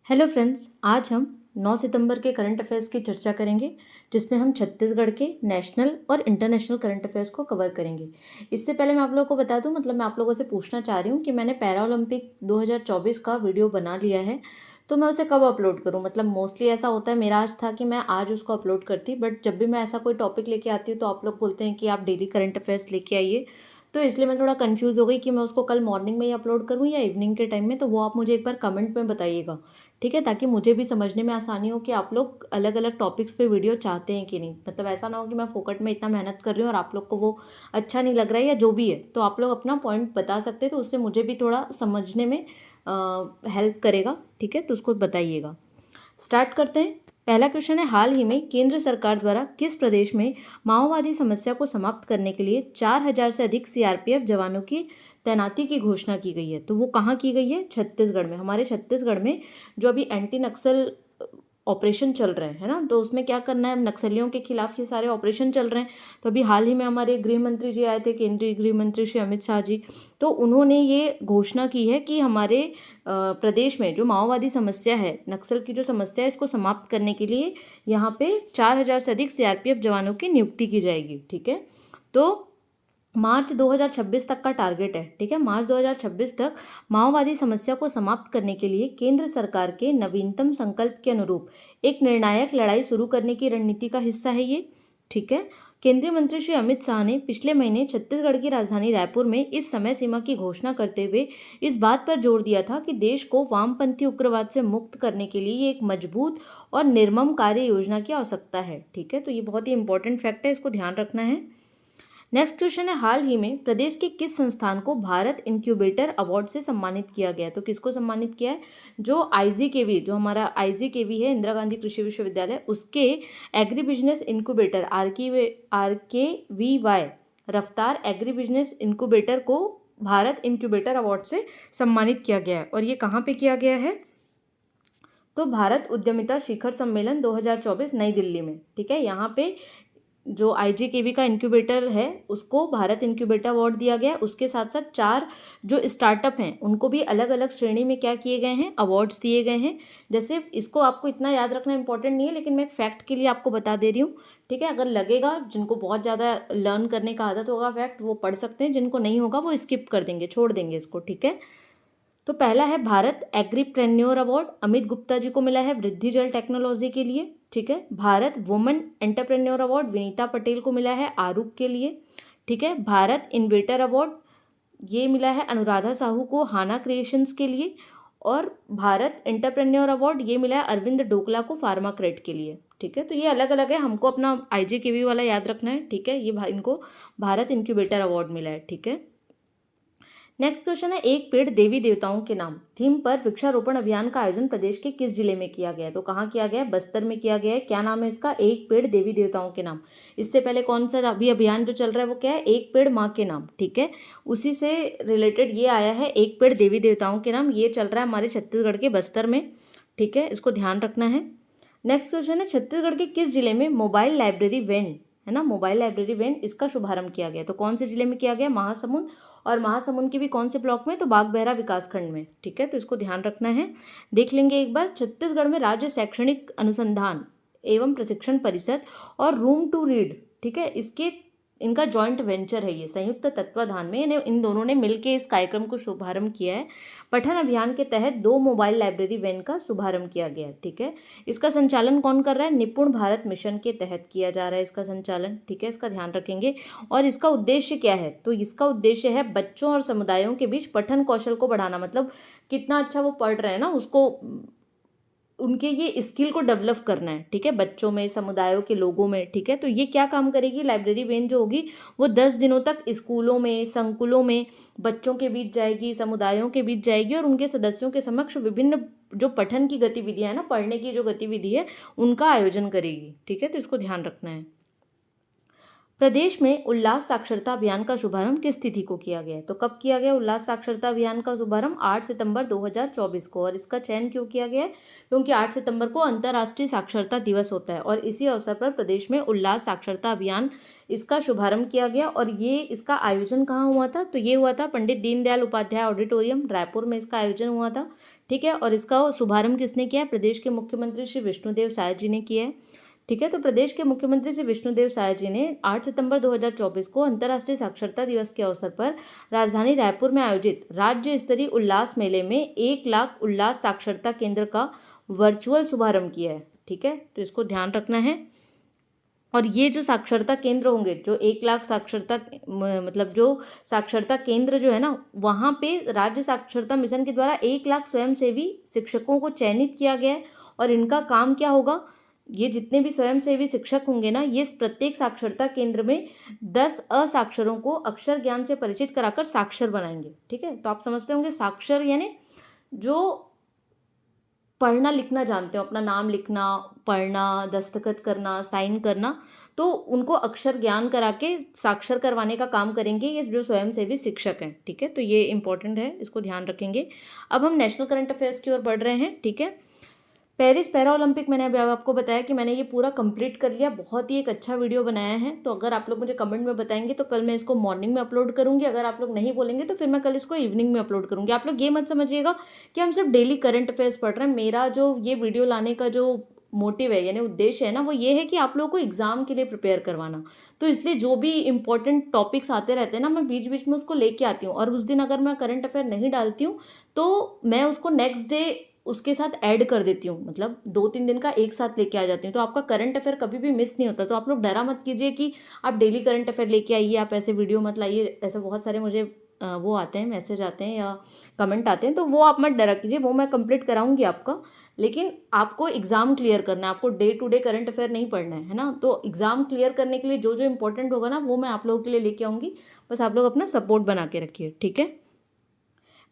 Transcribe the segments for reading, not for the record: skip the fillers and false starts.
Hello friends, आज हम 9 सितंबर के करंट अफेयर्स की चर्चा करेंगे, जिसमें हम छत्तीसगढ़ के नेशनल और इंटरनेशनल करंट अफेयर्स को कवर करेंगे। इससे पहले मैं आप लोगों को बता दूं, मतलब मैं आप लोगों से पूछना चाह रही हूं कि मैंने पैरा ओलंपिक 2024 का वीडियो बना लिया है, तो मैं उसे कब अपलोड करूं। मतलब मोस्टली ऐसा होता है, मेरा आज था कि मैं आज उसको अपलोड करती, बट जब भी मैं ऐसा कोई टॉपिक लेके आती हूँ तो आप लोग बोलते हैं कि आप डेली करंट अफेयर्स लेके आइए। तो इसलिए मैं थोड़ा कंफ्यूज हो गई कि मैं उसको कल मॉर्निंग में ही अपलोड करूँ या इवनिंग के टाइम में। तो वो आप मुझे एक बार कमेंट में बताइएगा, ठीक है, ताकि मुझे भी समझने में आसानी हो कि आप लोग अलग अलग टॉपिक्स पे वीडियो चाहते हैं कि नहीं। मतलब ऐसा ना हो कि मैं फोकट में इतना मेहनत कर रही हूँ और आप लोग को वो अच्छा नहीं लग रहा है या जो भी है। तो आप लोग अपना पॉइंट बता सकते हैं, तो उससे मुझे भी थोड़ा समझने में हेल्प करेगा, ठीक है। तो उसको बताइएगा। स्टार्ट करते हैं। पहला क्वेश्चन है, हाल ही में केंद्र सरकार द्वारा किस प्रदेश में माओवादी समस्या को समाप्त करने के लिए 4,000 से अधिक सीआरपीएफ जवानों की तैनाती की घोषणा की गई है। तो वो कहाँ की गई है? छत्तीसगढ़ में। हमारे छत्तीसगढ़ में जो अभी एंटी नक्सल ऑपरेशन चल रहे हैं, है ना, तो उसमें क्या करना है, नक्सलियों के खिलाफ ये सारे ऑपरेशन चल रहे हैं। तो अभी हाल ही में हमारे गृह मंत्री जी आए थे, केंद्रीय गृह मंत्री श्री अमित शाह जी। तो उन्होंने ये घोषणा की है कि हमारे प्रदेश में जो माओवादी समस्या है, नक्सल की जो समस्या है, इसको समाप्त करने के लिए यहाँ पे 4,000 से अधिक सीआरपीएफ जवानों की नियुक्ति की जाएगी, ठीक है। तो मार्च 2026 तक का टारगेट है, ठीक है। मार्च 2026 तक माओवादी समस्या को समाप्त करने के लिए केंद्र सरकार के नवीनतम संकल्प के अनुरूप एक निर्णायक लड़ाई शुरू करने की रणनीति का हिस्सा है ये, ठीक है। केंद्रीय मंत्री श्री अमित शाह ने पिछले महीने छत्तीसगढ़ की राजधानी रायपुर में इस समय सीमा की घोषणा करते हुए इस बात पर जोर दिया था कि देश को वामपंथी उग्रवाद से मुक्त करने के लिए एक मजबूत और निर्मम कार्य योजना की आवश्यकता है, ठीक है। तो ये बहुत ही इंपॉर्टेंट फैक्ट है, इसको ध्यान रखना है। नेक्स्ट क्वेश्चन है, हाल ही में प्रदेश के किस संस्थान को भारत इंक्यूबेटर अवार्ड से सम्मानित किया गया है? तो किसको सम्मानित किया है? जो आईजीकेवी, जो हमारा आईजीकेवी है, इंदिरा गांधी कृषि विश्वविद्यालय, उसके एग्री बिजनेस इंक्यूबेटर RKVY रफ्तार एग्री बिजनेस इंक्यूबेटर को भारत इंक्यूबेटर अवार्ड से सम्मानित किया गया है। और ये कहाँ पे किया गया है? तो भारत उद्यमिता शिखर सम्मेलन 2024 नई दिल्ली में, ठीक है। यहाँ पे जो आईजीकेवी का इंक्यूबेटर है उसको भारत इंक्यूबेटर अवार्ड दिया गया है। उसके साथ साथ 4 जो स्टार्टअप हैं उनको भी अलग अलग श्रेणी में क्या किए गए हैं, अवार्ड्स दिए गए हैं। जैसे इसको आपको इतना याद रखना इंपॉर्टेंट नहीं है, लेकिन मैं एक फैक्ट के लिए आपको बता दे रही हूँ, ठीक है। अगर लगेगा, जिनको बहुत ज़्यादा लर्न करने का आदत होगा फैक्ट, वो पढ़ सकते हैं, जिनको नहीं होगा वो स्किप कर देंगे, छोड़ देंगे इसको, ठीक है। तो पहला है भारत एग्रीप्रेन्योर अवार्ड, अमित गुप्ता जी को मिला है वृद्धि जल टेक्नोलॉजी के लिए, ठीक है। Bharat women entrepreneur award Vinita Patel को मिला है आरूख के लिए, ठीक है। भारत इन्वेटर अवार्ड ये मिला है अनुराधा साहू को हाना क्रिएशंस के लिए। और भारत एंटरप्रेन्योर अवार्ड ये मिला है अरविंद डोकला को फार्माक्रेट के लिए, ठीक है। तो ये अलग अलग है, हमको अपना आईजीकेवी वाला याद रखना है, ठीक है। ये इनको भारत इंक्यूबेटर अवार्ड मिला है, ठीक है। नेक्स्ट क्वेश्चन है, एक पेड़ देवी देवताओं के नाम थीम पर वृक्षारोपण अभियान का आयोजन प्रदेश के किस जिले में किया गया है? तो कहाँ किया गया है? बस्तर में किया गया है। क्या नाम है इसका? एक पेड़ देवी देवताओं के नाम। इससे पहले कौन सा अभी अभियान जो चल रहा है वो क्या है? एक पेड़ माँ के नाम, ठीक है। उसी से रिलेटेड ये आया है, एक पेड़ देवी देवताओं के नाम। ये चल रहा है हमारे छत्तीसगढ़ के बस्तर में, ठीक है, इसको ध्यान रखना है। नेक्स्ट क्वेश्चन है, छत्तीसगढ़ के किस जिले में मोबाइल लाइब्रेरी वैन, है ना, मोबाइल लाइब्रेरी वैन, इसका शुभारंभ किया गया? तो कौन से जिले में किया गया? महासमुंद। और महासमुंद के भी कौन से ब्लॉक में? तो बागबहरा विकासखंड में, ठीक है। तो इसको ध्यान रखना है। देख लेंगे एक बार, छत्तीसगढ़ में राज्य शैक्षणिक अनुसंधान एवं प्रशिक्षण परिषद और रूम टू रीड, ठीक है, इनका जॉइंट वेंचर है, ये संयुक्त तत्वाधान में इन दोनों ने मिलकर इस कार्यक्रम को शुभारंभ किया है। पठन अभियान के तहत 2 मोबाइल लाइब्रेरी वैन का शुभारंभ किया गया है, ठीक है। इसका संचालन कौन कर रहा है? निपुण भारत मिशन के तहत किया जा रहा है इसका संचालन, ठीक है, इसका ध्यान रखेंगे। और इसका उद्देश्य क्या है? तो इसका उद्देश्य है बच्चों और समुदायों के बीच पठन कौशल को बढ़ाना। मतलब कितना अच्छा वो पढ़ रहे हैं ना, उसको उनके ये स्किल को डेवलप करना है, ठीक है, बच्चों में, समुदायों के लोगों में, ठीक है। तो ये क्या काम करेगी? लाइब्रेरी वैन जो होगी वो 10 दिनों तक स्कूलों में, संकुलों में बच्चों के बीच जाएगी, समुदायों के बीच जाएगी और उनके सदस्यों के समक्ष विभिन्न जो पठन की गतिविधियां है ना, पढ़ने की जो गतिविधि है, उनका आयोजन करेगी, ठीक है। तो इसको ध्यान रखना है। प्रदेश में उल्लास साक्षरता अभियान का शुभारंभ किस तिथि को किया गया है? तो कब किया गया उल्लास साक्षरता अभियान का शुभारंभ? 8 सितंबर 2024 को। और इसका चयन क्यों किया गया है? क्योंकि 8 सितंबर को अंतर्राष्ट्रीय साक्षरता दिवस होता है और इसी अवसर पर प्रदेश में उल्लास साक्षरता अभियान इसका शुभारंभ किया गया। और ये इसका आयोजन कहाँ हुआ था? तो ये हुआ था पंडित दीनदयाल उपाध्याय ऑडिटोरियम, रायपुर में इसका आयोजन हुआ था, ठीक है। और इसका शुभारंभ किसने किया है? प्रदेश के मुख्यमंत्री श्री विष्णुदेव साय जी ने किया है, ठीक है। तो प्रदेश के मुख्यमंत्री श्री विष्णुदेव साय जी ने 8 सितंबर 2024 को अंतर्राष्ट्रीय साक्षरता दिवस के अवसर पर राजधानी रायपुर में आयोजित राज्य स्तरीय उल्लास मेले में 1 लाख उल्लास साक्षरता केंद्र का वर्चुअल शुभारंभ किया है, ठीक है। तो इसको ध्यान रखना है। और ये जो साक्षरता केंद्र होंगे, जो 1 लाख साक्षरता मतलब जो साक्षरता केंद्र जो है ना, वहाँ पे राज्य साक्षरता मिशन के द्वारा 1 लाख स्वयंसेवी शिक्षकों को चयनित किया गया है। और इनका काम क्या होगा? ये जितने भी स्वयंसेवी शिक्षक होंगे ना, ये प्रत्येक साक्षरता केंद्र में 10 असाक्षरों को अक्षर ज्ञान से परिचित कराकर साक्षर बनाएंगे, ठीक है। तो आप समझते होंगे साक्षर यानी जो पढ़ना लिखना जानते हो, अपना नाम लिखना, पढ़ना, दस्तखत करना, साइन करना, तो उनको अक्षर ज्ञान करा के साक्षर करवाने का काम करेंगे ये जो स्वयंसेवी शिक्षक हैं, ठीक है। तो ये इंपॉर्टेंट है, इसको ध्यान रखेंगे। अब हम नेशनल करंट अफेयर्स की ओर बढ़ रहे हैं, ठीक है। पेरिस पैरा ओलंपिक, मैंने अभी आपको बताया कि मैंने ये पूरा कंप्लीट कर लिया, बहुत ही एक अच्छा वीडियो बनाया है। तो अगर आप लोग मुझे कमेंट में बताएंगे तो कल मैं इसको मॉर्निंग में अपलोड करूंगी, अगर आप लोग नहीं बोलेंगे तो फिर मैं कल इसको इवनिंग में अपलोड करूंगी। आप लोग ये मत समझिएगा कि हम सिर्फ डेली करंट अफेयर्स पढ़ रहे हैं। मेरा जो ये वीडियो लाने का जो मोटिव है यानी उद्देश्य है ना, वो ये है कि आप लोगों को एग्जाम के लिए प्रिपेयर करवाना। तो इसलिए जो भी इंपॉर्टेंट टॉपिक्स आते रहते हैं ना, मैं बीच बीच में उसको लेके आती हूँ। और उस दिन अगर मैं करंट अफेयर नहीं डालती हूँ तो मैं उसको नेक्स्ट डे उसके साथ ऐड कर देती हूँ, मतलब 2-3 दिन का एक साथ लेके आ जाती हूँ। तो आपका करंट अफेयर कभी भी मिस नहीं होता। तो आप लोग डरा मत कीजिए कि आप डेली करंट अफेयर लेके आइए, आप ऐसे वीडियो मत लाइए। ऐसे बहुत सारे मुझे वो आते हैं, मैसेज आते हैं या कमेंट आते हैं, तो वो आप मत डरा कीजिए, वो मैं कंप्लीट कराऊंगी आपका। लेकिन आपको एग्जाम क्लियर करना है, आपको day to day current affair नहीं पढ़ना है ना। तो एग्जाम क्लियर करने के लिए जो जो इंपॉर्टेंट होगा ना, वो मैं आप लोगों के लिए लेके आऊंगी। बस आप लोग अपना सपोर्ट बना के रखिए, ठीक है।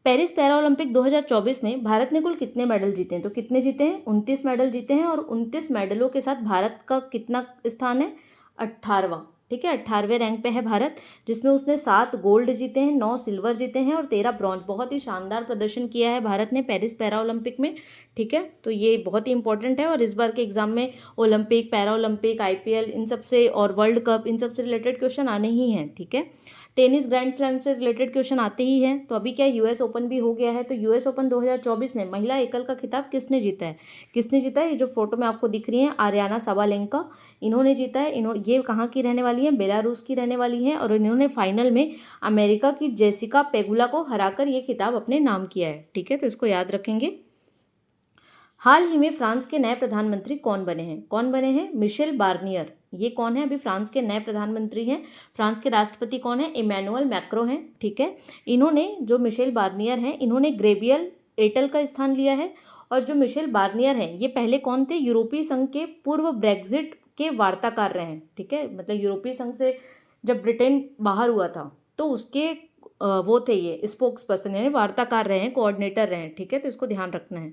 पेरिस पैरा ओलंपिक 2024 में भारत ने कुल कितने मेडल जीते हैं? तो कितने जीते हैं? 29 मेडल जीते हैं। और 29 मेडलों के साथ भारत का कितना स्थान है? 18वां, ठीक है। 18वें रैंक पे है भारत, जिसमें उसने 7 गोल्ड जीते हैं, 9 सिल्वर जीते हैं और 13 ब्रॉन्ज। बहुत ही शानदार प्रदर्शन किया है भारत ने पेरिस पैरा ओलंपिक में, ठीक है। तो ये बहुत ही इंपॉर्टेंट है। और इस बार के एग्जाम में ओलंपिक, पैरा ओलंपिक, IPL इन सब से और वर्ल्ड कप इन सब से रिलेटेड क्वेश्चन आने ही हैं, ठीक है। टेनिस ग्रैंड स्लैम से रिलेटेड क्वेश्चन आते ही हैं। तो अभी क्या US ओपन भी हो गया है। तो US ओपन 2024 में महिला एकल का खिताब किसने जीता है? किसने जीता है? ये जो फोटो में आपको दिख रही है, आर्याना साबालेंका, इन्होंने जीता है। ये कहाँ की रहने वाली है? बेलारूस की रहने वाली है। और इन्होंने फाइनल में अमेरिका की जेसिका पेगुला को हराकर ये खिताब अपने नाम किया है, ठीक है। तो इसको याद रखेंगे। हाल ही में फ्रांस के नए प्रधानमंत्री कौन बने हैं? कौन बने हैं? Michel Barnier. ये कौन है? अभी फ्रांस के नए प्रधानमंत्री हैं। फ्रांस के राष्ट्रपति कौन है? इमैनुअल मैक्रो हैं, ठीक है। इन्होंने, जो मिशेल बार्नियर हैं, इन्होंने ग्रेबियल एटल का स्थान लिया है। और जो मिशेल बार्नियर हैं, ये पहले कौन थे? यूरोपीय संघ के पूर्व ब्रेग्जिट के वार्ताकार रहे हैं, ठीक है। मतलब यूरोपीय संघ से जब ब्रिटेन बाहर हुआ था तो उसके वो थे, ये स्पोक्स पर्सन यानी वार्ताकार रहे हैं, कोऑर्डिनेटर रहे हैं, ठीक है। तो इसको ध्यान रखना है।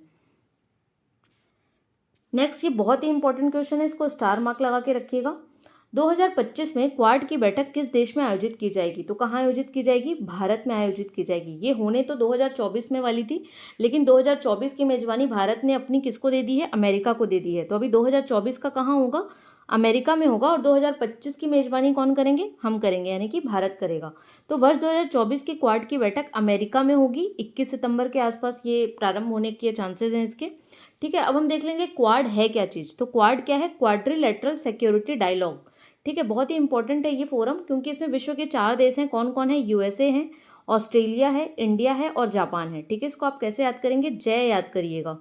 नेक्स्ट, ये बहुत ही इंपॉर्टेंट क्वेश्चन है, इसको स्टार मार्क लगा के रखिएगा। 2025 में क्वाड की बैठक किस देश में आयोजित की जाएगी? तो कहाँ आयोजित की जाएगी? भारत में आयोजित की जाएगी। ये होने तो 2024 में वाली थी, लेकिन 2024 की मेजबानी भारत ने अपनी किसको दे दी है? अमेरिका को दे दी है। तो अभी 2024 का कहाँ होगा? अमेरिका में होगा। और 2025 की मेजबानी कौन करेंगे? हम करेंगे, यानी कि भारत करेगा। तो वर्ष 2024 की क्वाड की बैठक अमेरिका में होगी। 21 सितंबर के आसपास ये प्रारंभ होने के चांसेस हैं इसके, ठीक है। अब हम देख लेंगे क्वाड है क्या चीज़। तो क्वाड क्या है? क्वाड्रिलेटरल सिक्योरिटी डायलॉग, ठीक है। बहुत ही इंपॉर्टेंट है ये फोरम, क्योंकि इसमें विश्व के 4 देश हैं। कौन कौन है? USA है, ऑस्ट्रेलिया है, इंडिया है और जापान है, ठीक है। इसको आप कैसे याद करेंगे? जय याद करिएगा,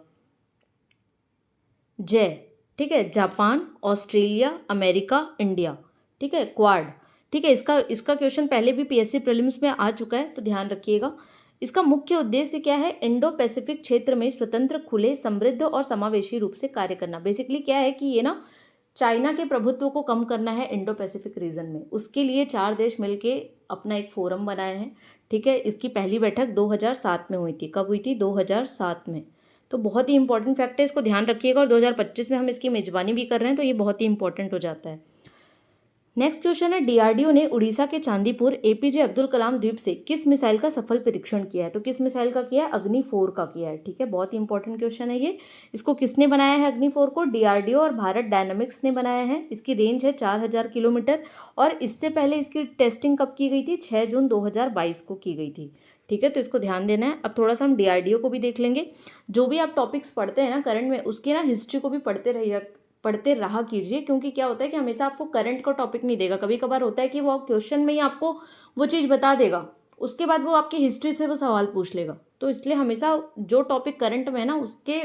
जय, ठीक है। जापान, ऑस्ट्रेलिया, अमेरिका, इंडिया, ठीक है, क्वाड, ठीक है। इसका क्वेश्चन पहले भी PSC प्रीलिम्स में आ चुका है, तो ध्यान रखिएगा। इसका मुख्य उद्देश्य क्या है? इंडो पैसिफिक क्षेत्र में स्वतंत्र, खुले, समृद्ध और समावेशी रूप से कार्य करना। बेसिकली क्या है कि ये ना चाइना के प्रभुत्व को कम करना है इंडो पैसिफिक रीजन में। उसके लिए 4 देश मिलके अपना एक फोरम बनाए हैं, ठीक है। इसकी पहली बैठक 2007 में हुई थी। कब हुई थी? 2007 में। तो बहुत ही इंपॉर्टेंट फैक्ट है, इसको ध्यान रखिएगा। और 2025 में हम इसकी मेजबानी भी कर रहे हैं, तो ये बहुत ही इंपॉर्टेंट हो जाता है। नेक्स्ट क्वेश्चन है, DRDO ने उड़ीसा के चांदीपुर APJ अब्दुल कलाम द्वीप से किस मिसाइल का सफल परीक्षण किया है? तो किस मिसाइल का किया है? अग्नि 4 का किया है, ठीक है। बहुत ही इंपॉर्टेंट क्वेश्चन है ये। इसको किसने बनाया है? अग्नि 4 को DRDO और भारत डायनामिक्स ने बनाया है। इसकी रेंज है 4000 किलोमीटर। और इससे पहले इसकी टेस्टिंग कब की गई थी? 6 जून 2022 को की गई थी, ठीक है, तो इसको ध्यान देना है। अब थोड़ा सा हम डीआरडीओ को भी देख लेंगे। जो भी आप टॉपिक्स पढ़ते हैं ना करंट में, उसकी ना हिस्ट्री को भी पढ़ते रहा कीजिए, क्योंकि क्या होता है कि हमेशा आपको करंट का टॉपिक नहीं देगा। कभी कभार होता है कि वो क्वेश्चन में ही आपको वो चीज़ बता देगा, उसके बाद वो आपकी हिस्ट्री से वो सवाल पूछ लेगा। तो इसलिए हमेशा जो टॉपिक करंट में है ना, उसके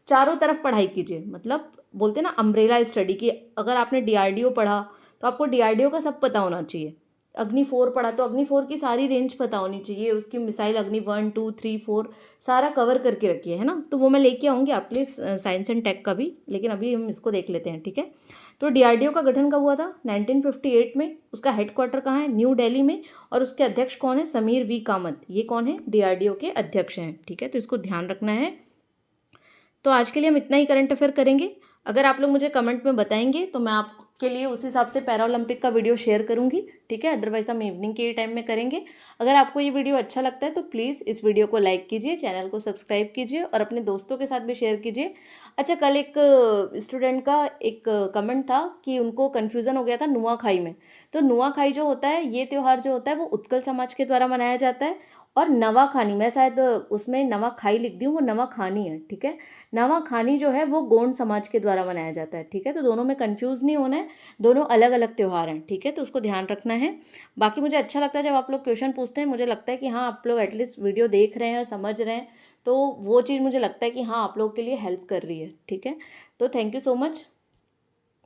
चारों तरफ पढ़ाई कीजिए। मतलब बोलते हैं ना अम्ब्रेला स्टडी, की अगर आपने डीआरडीओ पढ़ा तो आपको डीआरडीओ का सब पता होना चाहिए। अग्नि 4 पढ़ा तो अग्नि 4 की सारी रेंज पता होनी चाहिए, उसकी मिसाइल अग्नि 1 2 3 4 सारा कवर करके रखिए, है ना। तो वो मैं लेके आऊँगी आपके लिए साइंस एंड टेक का भी, लेकिन अभी हम इसको देख लेते हैं, ठीक है। तो डीआरडीओ का गठन कब हुआ था? 1958 में। उसका हेडक्वार्टर कहाँ है? न्यू दिल्ली में। और उसके अध्यक्ष कौन है? समीर वी कामत। ये कौन है? डीआरडीओ के अध्यक्ष हैं, ठीक है। तो इसको ध्यान रखना है। तो आज के लिए हम इतना ही करंट अफेयर करेंगे। अगर आप लोग मुझे कमेंट में बताएंगे तो मैं आपके लिए उस हिसाब से पैरा ओलंपिक का वीडियो शेयर करूंगी, ठीक है। अदरवाइज हम इवनिंग के टाइम में करेंगे। अगर आपको ये वीडियो अच्छा लगता है तो प्लीज़ इस वीडियो को लाइक कीजिए, चैनल को सब्सक्राइब कीजिए और अपने दोस्तों के साथ भी शेयर कीजिए। अच्छा, कल एक स्टूडेंट का एक कमेंट था कि उनको कन्फ्यूज़न हो गया था नुआखाई में। तो नुआखाई जो होता है, ये त्यौहार जो होता है वो उत्कल समाज के द्वारा मनाया जाता है। और नवाखानी, मैं शायद उसमें नवाखाई लिख दी हूँ, वो नवाखानी है, ठीक है। नवाखानी जो है वो गोंड समाज के द्वारा मनाया जाता है, ठीक है। तो दोनों में कंफ्यूज नहीं होना है, दोनों अलग अलग त्यौहार हैं, ठीक है। तो उसको ध्यान रखना है। बाकी मुझे अच्छा लगता है जब आप लोग क्वेश्चन पूछते हैं, मुझे लगता है कि हाँ आप लोग एटलीस्ट वीडियो देख रहे हैं और समझ रहे हैं, तो वो चीज़ मुझे लगता है कि हाँ आप लोग के लिए हेल्प कर रही है, ठीक है। तो थैंक यू सो मच।